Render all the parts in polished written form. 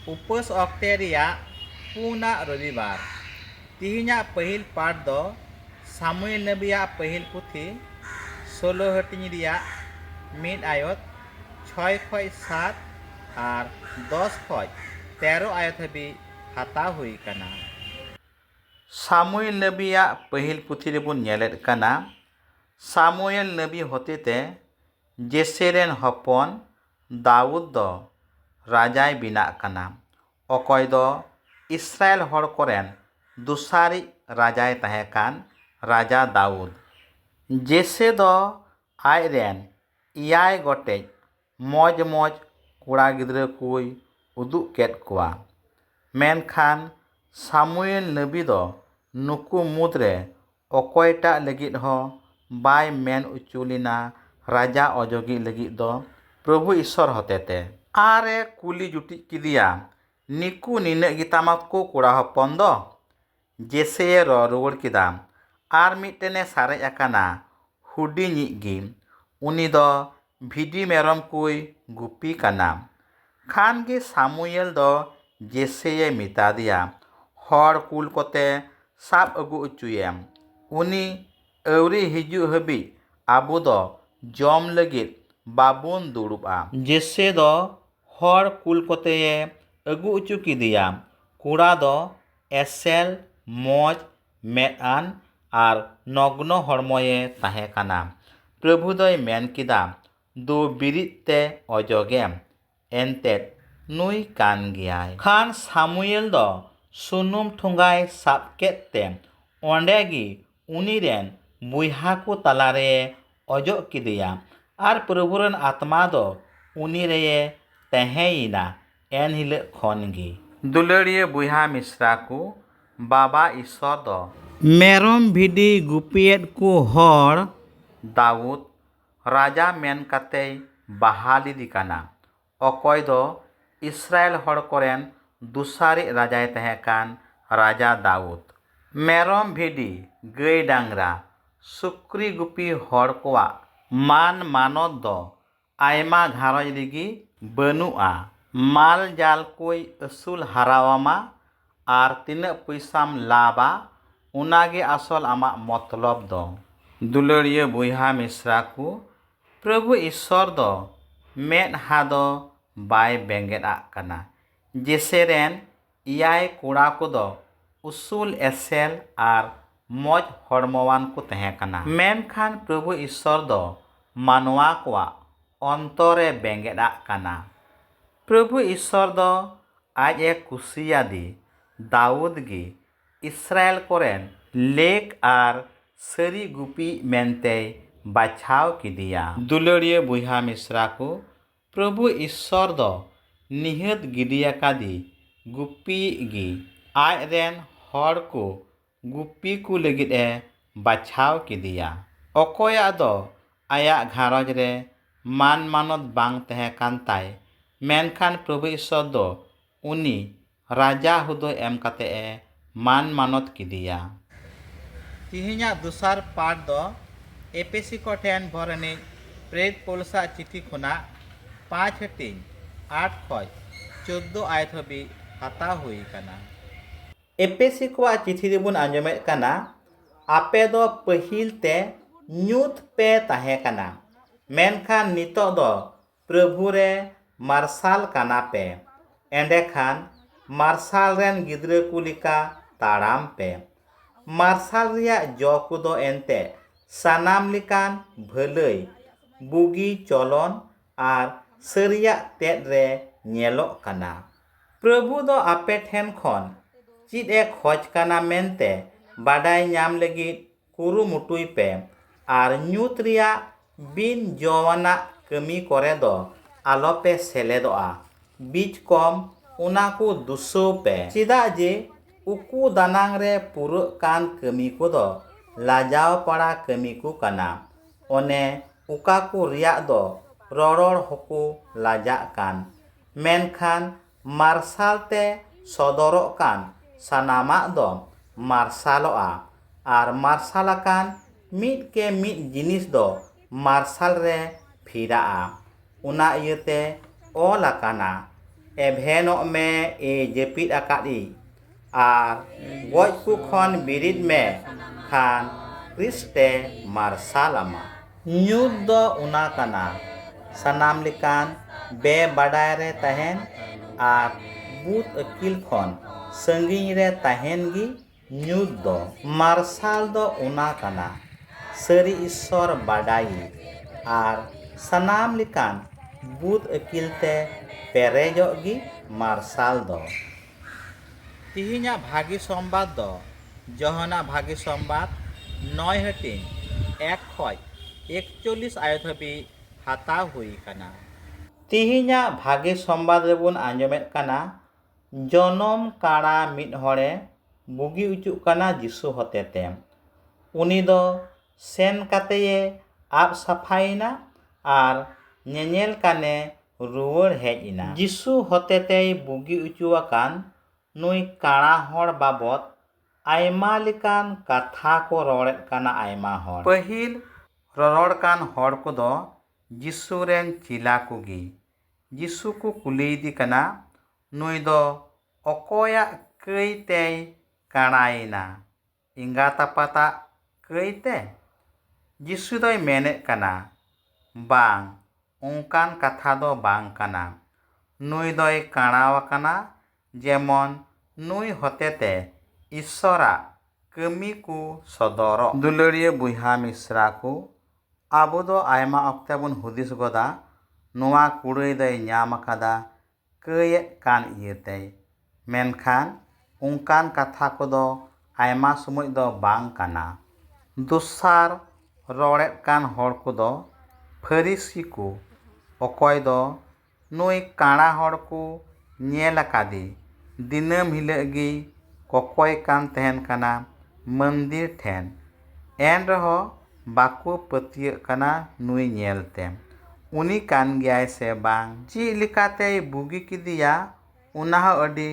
उपास ऑक्टे रिया पुना रविवार तिहिना पहिल पाठ दो सामुएल नबिया पहिल पुथी 16 हटिंग रिया मिड आयत 6 खय 7 और 10 खय 13 आयत हबी हाता हुई कना। सामुएल नबिया पहिल पुथी रेबुन नेलेद कना सामुएल नबी होतेते जेसेरेन हपन दाऊद दो राजाय बिना कना अकय दो इस्राएल हर कोरेन दुसारी राजाय तहेकान राजा दाऊद। जेसे दो आयरेन इयाय गोटेज मौज मौज कुड़ा गिद्रा कुय उदुग केद कुआ मेनखान सामुएल नबी दो नुकु मुद्रे अकयटा लगिद हो बाय मेन उचुलिना राजा अजोगी लगिद दो प्रभु ईश्वर होतेते आरे कुली जुटी किदिया निकु निने गितामाको कुड़ा हपन दो जेसे रुवाड़ किदा आर मिटेने सारे अकाना हुडिनिग गी उनी दो भिडी मेरम कुय गुपी काना खान गे सामुएल दो जेसे मिता दिया हर कुल कोते साब अगु उचुयेम उनी अवरी हिजु हबी आबो दो जम लगिद बाबुन दुड़ुबा। जेसे दो हर कुल कोते अगु उचु किदिया कुड़ा दो एसेल मौज मेदान और नग्न हरमये ताहे काना प्रभु दोय मेन किदा दो बिरिते अजोगेम एनतेद नुई कान गियाय। खान सामुएल दो सुनुम ठुंगाय साब केते ओंडेगी उनीरेन बुइहा को तलारे अजो किदिया आर प्रभुरन आत्मा दो उनीरे तहेयिना एन हिल खनगी। दुलड़िया बुइहा मिश्रा को बाबा ईश्वर दो मेरम भिडी गुपियेद को हर दाऊद राजा मेन काते बहालिदी काना अकय दो इस्राएल हर कोरेन दुसारी राजाय तहेकान राजा दाऊद। मेरम भिडी गई डांगरा सुक्री गुपी हर कोआ मान मानत दो आयमा घारज रिगी बनुआ माल जाल कोई असूल हारावामा आर तिना पैसाम लाबा उनागे आसल आमा मतलब दो। दुलड़िया बुइहा मिश्रा को प्रभु ईश्वर दो मेद हा दो बाय बेंगेदा काना जेसेरेन इयाय कुड़ा को दो उसूल एसेल आर मौज हरमवान को तहे काना मेनखान प्रभु ईश्वर दो मानवा कोआ अंतरे बेंगेदा काना। प्रभु ईश्वर दो आज एक कुसियादी दाऊद गी इस्राएल कोरेन लेक आर सरी गुपी मेनते बाछाव किदिया। दुलड़िया बुइहा मिश्रा को प्रभु ईश्वर दो निहत गिदिया कादी गुपी गी आज रेन हर को गुपी को लगिद बाछाव किदिया अकया दो आया घारज रे मान मानत बांग तहे कान ताय मेनखान प्रभु ईश्वर दो उनी राजा हुदो एम काते मान मानत किदिया। तिहिना दुसार पाठ दो एपेसी को ठेन भरनी प्रेत पोलसा चिठी खुना 5 हटिंग 8 खय 14 आयत हबी हाता हुई काना। एपेसी को चिठी रिबुन आंजमे काना आपे दो पहिल ते न्यूत पे ताहे काना मेनखान नितो दो प्रभु रे मार्शाल काना पे एंडेखान मार्शाल रेन गिद्रा कुलिका ताड़ाम पे मार्शाल रिया जो कुदो एनते सानाम लिकान भलई बुगी चलन आर सरिया तेद रे नेलो काना प्रभु दो आपे ठेन खन चिद ए खोज काना मेनते बाडाय नाम लगिद कुरुमुटुई पे आर न्यूत रिया बिन जवाना कमी करे दो आलोपे सेलेदोआ बीच कम उना को दुसो पे चिदा जे उकु दानांग रे पुरो कान कमी को दो लाजाव पड़ा कमी को काना ओने उका को रिया दो रड़ोड़ होको लाजा कान मेनखान मार्शाल ते सदरो कान सानामा दो मार्शालोआ आर मार्शाल कान मिट के मिट जिनिस दो मार्शाल रे फिराआ उना इयते ओल आकाना ᱮᱵᱷᱮᱱᱚᱜ ᱢᱮ ᱡᱟᱹᱯᱤᱫ ᱟᱠᱟᱫᱤᱧ ᱟᱨ ᱜᱚᱡ ᱠᱚ ᱠᱷᱚᱱ ᱵᱤᱨᱤᱫ ᱢᱮ ᱠᱷᱟᱱ ᱠᱷᱨᱤᱥᱴᱮ ᱢᱟᱨᱥᱟᱞ ᱟᱢᱟ᱾ ᱧᱩᱛ ᱫᱚ ᱚᱱᱟ ᱠᱟᱱᱟ ᱥᱟᱱᱟᱢ ᱞᱮᱠᱟᱱ ᱵᱮᱵᱟᱰᱟᱭ ᱨᱮ ᱛᱟᱦᱮᱱ ᱟᱨ ᱵᱩᱫ ᱟᱹᱠᱤᱞ ᱠᱷᱚᱱ ᱥᱟᱺᱜᱤᱧ ᱨᱮ ᱛᱟᱦᱮᱱ ᱜᱮ ᱧᱩᱛ ᱫᱚ᱾ ᱢᱟᱨᱥᱟᱞ ᱫᱚ ᱚᱱᱟ ᱠᱟᱱᱟ ᱥᱟᱹᱨᱤ ᱤᱥᱥᱚᱨ ᱵᱟᱰᱟᱭᱤᱡ ᱟᱨ ᱥᱟᱱᱟᱢ ᱞᱮᱠᱟᱱ ᱵᱩᱫ ᱟᱹᱠᱤᱞ ᱛᱮ ᱯᱮᱨᱮᱡᱚᱜ ᱜᱮ ᱢᱟᱨᱥᱟᱞ ᱫᱚ᱾ ᱛᱤᱦᱤᱧᱟᱜ ᱵᱷᱟᱹᱜᱤ ᱥᱚᱢᱵᱟᱫ ᱫᱚ ᱡᱚᱦᱚᱱᱟᱜ ᱵᱷᱟᱹᱜᱤ ᱥᱚᱢᱵᱟᱫ 9 ᱦᱟᱹᱴᱤᱧ 1 ᱠᱷᱚᱡ 41 ᱟᱭᱚ ᱫᱷᱟᱹᱵᱤᱡ ᱦᱟᱛᱟᱣ ᱦᱩᱭ ᱟᱠᱟᱱᱟ᱾ ᱛᱤᱦᱤᱧᱟᱜ ᱵᱷᱟᱹᱜᱤ ᱥᱚᱢᱵᱟᱫ ᱨᱮᱵᱚᱱ ᱟᱸᱡᱚᱢᱮᱫ ᱠᱟᱱᱟ ᱡᱚᱱᱚᱢ ᱠᱟᱬᱟ ᱢᱤᱫ ᱦᱚᱲᱮ ᱵᱩᱜᱤ ᱚᱪᱚᱜ ᱠᱟᱱᱟ ᱡᱤᱥᱩ ᱦᱚᱛᱮᱛᱮ᱾ ᱩᱱᱤ ᱫᱚ ᱥᱮᱱ ᱠᱟᱛᱮᱭ ᱟᱵ ᱥᱟᱯᱷᱟᱭᱮᱱᱟ ᱟᱨ ᱧᱮᱧᱮᱞ ᱠᱟᱱᱮ ᱨᱩᱣᱟᱹᱲ ᱦᱮᱡ ᱮᱱᱟ᱾ ᱡᱤᱥᱩ ᱦᱚᱛᱮᱛᱮᱭ ᱵᱩᱜᱤ ᱚᱪᱚ ᱟᱠᱟᱱ ᱱᱩᱭ ᱠᱟᱬᱟ ᱦᱚᱲ ᱵᱟᱵᱚᱫ ᱟᱭᱢᱟ ᱞᱮᱠᱟᱱ ᱠᱟᱛᱷᱟ ko ᱨᱚᱲᱮᱫ ᱠᱟᱱᱟ ᱟᱭᱢᱟ ᱦᱚᱲ᱾ ᱯᱟᱹᱦᱤᱞ ᱨᱚᱨᱚᱲ ᱠᱟᱱ ᱦᱚᱲ ᱠᱚᱫᱚ ᱡᱤᱥᱩ ᱨᱮᱱ ᱪᱮᱞᱟ ᱠᱚᱜᱮ᱾ ᱡᱤᱥᱩ ᱠᱚ ᱠᱩᱞᱤᱭᱮᱫᱮ ᱠᱟᱱᱟ ᱱᱩᱭ ᱫᱚ ᱚᱠᱚᱭᱟᱜ ᱠᱟᱹᱭ ᱛᱮᱭ ᱠᱟᱬᱟᱭᱮᱱᱟ, ᱮᱸᱜᱟᱛ ᱟᱯᱟᱛᱟᱜ ᱠᱟᱹᱭ ᱛᱮ? ᱡᱤᱥᱩ ᱫᱚᱭ ᱢᱮᱱᱮᱫ ᱠᱟᱱᱟ ᱵᱟᱝ, ᱚᱱᱠᱟᱱ ᱠᱟᱛᱷᱟ ᱫᱚ ᱵᱟᱝ ᱠᱟᱱᱟ᱾ ᱱᱩᱭ ᱫᱚᱭ ᱠᱟᱬᱟᱣ ᱟᱠᱟᱱᱟ ᱡᱮᱢᱚᱱ ᱱᱩᱭ ᱦᱚᱛᱮᱛᱮ ᱤᱥᱥᱚᱨᱟᱜ ᱠᱟᱹᱢᱤ ᱠᱚ ᱥᱚᱫᱚᱨᱚᱜ᱾ ᱫᱩᱞᱟᱹᱲᱤᱭᱟᱹ ᱵᱚᱭᱦᱟ ᱢᱤᱥᱨᱟ ᱠᱚ, ᱟᱵᱚ ᱫᱚ ᱟᱭᱢᱟ ᱚᱠᱛᱮ ᱵᱚᱱ ᱦᱩᱫᱤᱥ ᱜᱚᱫᱟ ᱱᱚᱣᱟ ᱠᱩᱲᱟᱹᱭ ᱫᱚᱭ ᱧᱟᱢ ᱟᱠᱟᱫᱟ ᱠᱟᱹᱭᱮᱫ ᱠᱟᱱ ᱤᱭᱟᱹᱛᱮ᱾ ᱢᱮᱱᱠᱷᱟন ᱚᱱᱠᱟᱱ ᱠᱟᱛᱷᱟ ᱠᱚᱫᱚ ᱟᱭᱢᱟ ᱥᱚᱢᱚᱭ ᱫᱚ ᱵᱟᱝ ᱠᱟᱱᱟ᱾ ᱫᱚᱥᱟᱨ ᱨᱚᱲᱮᱫ ᱠᱟᱱ ᱦᱚᱲ ᱠᱚᱫᱚ ᱯᱷᱟᱹᱨᱤᱥᱤ ᱠᱚ, ᱚᱠᱚᱭ ᱫᱚ ᱱᱩᱭ ᱠᱟᱬᱟ ᱦᱚᱲ ko ᱧᱮᱞ ᱟᱠᱟᱫᱮ ᱫᱤᱱᱟᱹᱢ ᱦᱤᱞᱟᱹᱜ ᱜᱮᱭ ᱠᱚᱠᱚᱭ ᱠᱟᱱ ᱛᱟᱦᱮᱱ ᱠᱟᱱᱟ ᱢᱚᱱᱫᱤᱨ ᱴᱷᱮᱱ, ᱮᱱ ᱨᱮᱦᱚᱸ ᱵᱟᱠᱚ ᱯᱟᱹᱛᱭᱟᱹᱜ ᱠᱟᱱᱟ ᱱᱩᱭ ᱧᱮᱞᱛᱮ ᱩᱱᱤ ᱠᱟᱱ ᱜᱮᱭᱟᱭ ᱥᱮ ᱵᱟᱝ᱾ ᱪᱮᱫ ᱞᱮᱠᱟᱛᱮᱭ ᱵᱩᱜᱤ ᱠᱮᱫᱮᱭᱟ ᱚᱱᱟ ᱦᱚᱸ ᱟᱹᱰි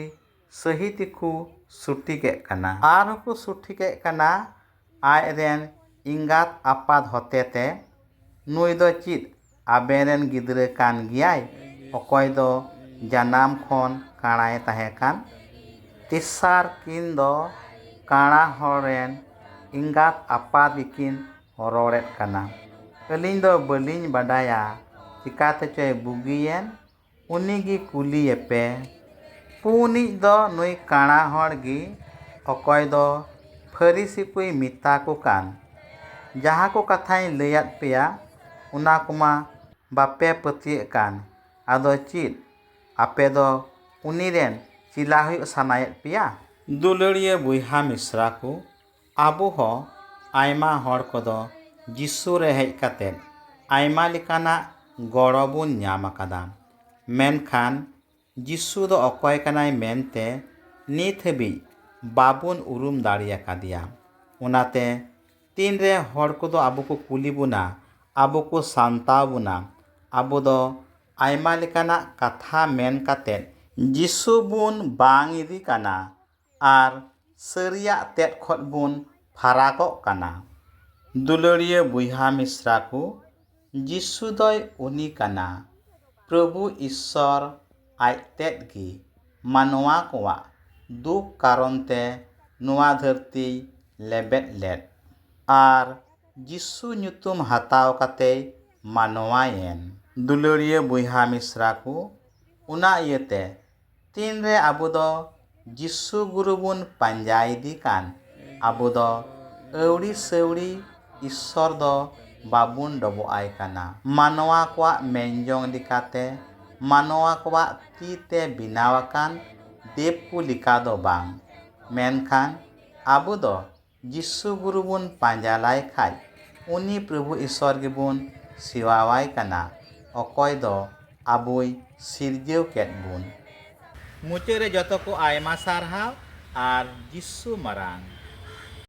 ᱥᱟᱹᱦᱤ ᱛᱮᱠᱚ ᱥᱚᱴᱷᱤᱠᱮᱫ ᱠᱟᱱᱟ᱾ ᱟᱨᱦᱚᱸ ᱠᱚ ᱥᱚᱴᱷᱤᱠᱮᱫ ᱠᱟᱱᱟ ᱟᱡ ᱨᱮᱱ ᱮᱸᱜᱟᱛ ᱟᱯᱟᱛ ᱦᱚᱛᱮᱛᱮ ᱱᱩᱭ ᱫᱚ ᱪᱮᱫ ᱟᱵᱮᱱ ᱨᱮᱱ ᱜᱤᱫᱽᱨᱟᱹ ᱠᱟᱱ ᱜᱮᱭᱟᱭ ᱚᱠᱚᱭ ᱫᱚ ᱡᱟᱱᱟᱢ ᱠᱷᱚᱱ ᱠᱟᱬᱟᱭ ᱛᱟᱦᱮᱸ ᱠᱟᱱ? ᱛᱮᱥᱟᱨ ᱠᱤᱱ ᱫᱚ ᱠᱟᱬᱟ ᱦᱚᱲ ᱨᱮᱱ ᱮᱸᱜᱟᱛ ᱟᱯᱟᱛ ᱜᱮᱠᱤᱱ ᱨᱚᱲᱮᱫ ᱠᱟᱱᱟ᱾ ᱟᱹᱞᱤᱧ ᱫᱚ ᱵᱟᱹᱞᱤᱧ ᱵᱟᱰᱟᱭᱟ ᱪᱤᱠᱟᱹᱛᱮᱪᱚᱭ ᱵᱩᱜᱤᱭᱮᱱ, ᱩᱱᱤᱜᱮ ᱠᱩᱞᱤᱭᱮᱯᱮ᱾ ᱯᱩᱱᱤᱡ ᱫᱚ ᱱᱩᱭ ᱠᱟᱬᱟ ᱦᱚᱲ ᱜᱮ ᱚᱠᱚᱭ ᱫᱚ ᱯᱷᱟᱹᱨᱤᱥᱤ ᱠᱚᱭ ᱢᱮᱛᱟ ᱠᱚ ᱠᱟᱱ ᱡᱟᱦᱟᱸ ᱠᱚ ᱠᱟᱛᱷᱟᱧ ᱞᱟᱹᱭᱟᱫ ᱯᱮᱭᱟ ᱚᱱᱟ ᱠᱚᱢᱟ ᱵᱟᱯᱮ ᱯᱟᱹᱛᱭᱟᱹᱜ ᱠᱟᱱ, ᱟᱫᱚ ᱪᱮᱫ ᱟᱯᱮ ᱫᱚ ᱩᱱᱤ ᱨᱮᱱ ᱪᱮᱞᱟ ᱦᱩᱭᱩᱜ ᱥᱟᱱᱟᱭᱮᱫ ᱯᱮᱭᱟ? ᱫᱩᱞᱟᱹᱲᱤᱭᱟᱹ ᱵᱚᱭᱦᱟ ᱢᱤᱥᱨᱟ ko, ᱟᱵᱚ ᱦᱚᱸ ᱟᱭᱢᱟ ᱦᱚᱲ ᱠᱚᱫᱚ ᱡᱤᱥᱩ ᱨᱮ ᱦᱮᱡ ᱠᱟᱛᱮᱫ ᱟᱭᱢᱟ ᱞᱮᱠᱟᱱᱟᱜ ᱜᱚᱲᱚ ᱵᱚᱱ ᱧᱟᱢ ᱟᱠᱟᱫᱟ᱾ ᱢᱮᱱᱠᱷᱟᱱ ᱡᱤᱥᱩ ᱫᱚ ᱚᱠᱚᱭ ᱠᱟᱱᱟᱭ ᱢᱮᱱᱛᱮ ᱱᱤᱛ ᱦᱟᱹᱵᱤᱡ ᱵᱟᱵᱚᱱ ᱩᱨᱩᱢ ᱫᱟᱲᱮᱭᱟᱠᱟᱫᱮᱭᱟ᱾ ᱚᱱᱟᱛᱮ ᱛᱤᱱᱨᱮ ᱦᱚᱲ ᱠᱚᱫᱚ ᱟᱵᱚ ko ᱠᱩᱞᱤ ᱵᱚᱱᱟ, ᱟᱵᱚ ko ᱥᱟᱢᱛᱟᱣ ᱵᱚᱱᱟ, ᱟᱵᱚ ᱫᱚ ᱟᱭᱢᱟ ᱞᱮᱠᱟᱱᱟᱜ ᱠᱟᱛᱷᱟ ᱢᱮᱱ ᱠᱟᱛᱮᱫ ᱡᱤᱥᱩ ᱵᱚᱱ ᱵᱟᱝ ᱤᱫᱤ ᱠᱟᱱᱟ ᱟᱨ ᱥᱟᱹᱨᱤᱭᱟᱜ ᱛᱮᱫ ᱠᱷᱚᱡ ᱵᱚᱱ ᱯᱷᱟᱨᱟᱠᱚᱜ ᱠᱟᱱᱟ᱾ ᱫᱩᱞᱟᱹᱲᱤᱭᱟᱹ ᱵᱚᱭᱦᱟ ᱢᱤᱥᱨᱟ ko, ᱡᱤᱥᱩ ᱫᱚᱭ ᱩᱱᱤ ᱠᱟᱱᱟ ᱯᱨᱚᱵᱷᱩ ᱤᱥᱥᱚᱨ ᱟᱡᱛᱮᱫ ᱜᱮ ᱢᱟᱱᱣᱟ ᱠᱚᱣᱟᱜ ᱫᱩᱠ ᱠᱟᱨᱚᱱ ᱛᱮ ᱱᱚᱣᱟ ᱫᱷᱟᱹᱨᱛᱤᱭ ᱞᱮᱵᱮᱫ ᱞᱮᱫ ᱟᱨ ᱡᱤᱥᱩ ᱧᱩᱛᱩᱢ ᱦᱟᱛᱟᱣ ᱠᱟᱛᱮᱭ ᱢᱟᱱᱣᱟᱭᱮᱱ᱾ ᱫᱩᱞᱟᱹᱲᱤᱭᱟᱹ ᱵᱚᱭᱦᱟ ᱢᱤᱥᱨᱟ ko, ᱚᱱᱟ ᱤᱭᱟᱹᱛᱮ ᱛᱤᱱᱨᱮ ᱟᱵᱚ ᱫᱚ ᱡᱤᱥᱩ ᱜᱩᱨᱩ ᱵᱚᱱ ᱯᱟᱸᱡᱟᱭᱮᱫᱮ ᱠᱟᱱ, ᱟᱵᱚ ᱫᱚ ᱟᱹᱣᱲᱤ ᱥᱟᱹᱣᱲᱤ ᱤᱥᱥᱚᱨ ᱫᱚ ᱵᱟᱵᱚᱱ ᱰᱚᱵᱚᱜᱼᱟᱭ ᱠᱟᱱᱟ᱾ ᱢᱟᱱᱣᱟ ᱠᱚᱣᱟᱜ ᱢᱮᱱᱡᱚᱝ ᱞᱮᱠᱟᱛᱮ, ᱢᱟᱱᱣᱟ ᱠᱚᱣᱟᱜ ᱛᱤ ᱛᱮ ᱵᱮᱱᱟᱣ ᱟᱠᱟᱱ ᱫᱮᱵ ko ᱞᱮᱠᱟ ᱫᱚ ᱵᱟᱝ᱾ ᱢᱮᱱᱠᱷᱟᱱ ᱟᱵᱚ ᱫᱚ ᱡᱤᱥᱩ ᱜᱩᱨᱩ ᱵᱚᱱ ᱯᱟᱸᱡᱟ ᱞᱟᱭ ᱠᱷᱟᱡ ᱩᱱᱤ ᱯᱨᱚᱵᱷᱩ ᱤᱥᱥᱚᱨ ᱜᱮᱵᱚᱱ ᱥᱮᱣᱟᱣᱟᱭ ᱠᱟᱱᱟ ᱚᱠᱚᱭ ᱫᱚ ᱟᱵᱚᱭ ᱥᱤᱨᱡᱟᱹᱣ ᱠᱮᱫ ᱵᱚᱱ᱾ ᱢᱩᱪᱟᱹᱫ ᱨᱮ ᱡᱚᱛᱚ ko ᱟᱭᱢᱟ ᱥᱟᱨᱦᱟᱣ ᱟᱨ ᱡᱤᱥᱩ ᱢᱟᱨᱟᱝ।